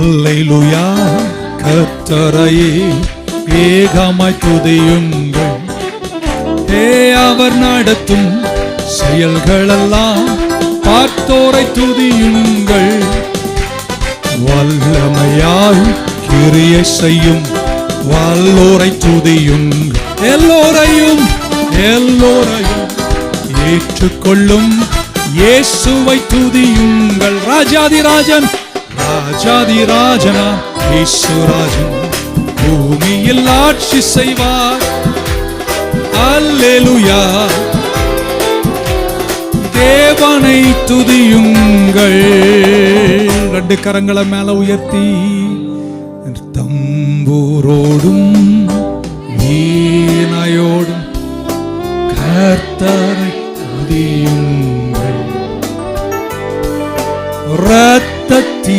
அல்லேலூயா. கர்த்தரையே ஏகமாய் துதியுங்கள். அவர் நடத்தும் செயல்களெல்லாம் பார்த்தோரை துதியுங்கள். வல்லமையாய் கிரியை செய்யும் வல்லோரை துதியுங்கள். எல்லோரையும் ஏற்றுக்கொள்ளும் இயேசுவை துதியுங்கள். ராஜாதிராஜன் ராஜாதிராஜனா இயேசுராஜன் பூமியில் ஆட்சி செய்வார். அல்லேலூயா. தேவனை துதியுங்கள். ரெண்டு கரங்களை மேல உயர்த்தி தம்பூரோடும் வீணையோடும் கர்த்தரை துதியுங்கள். இரத்தத்தில்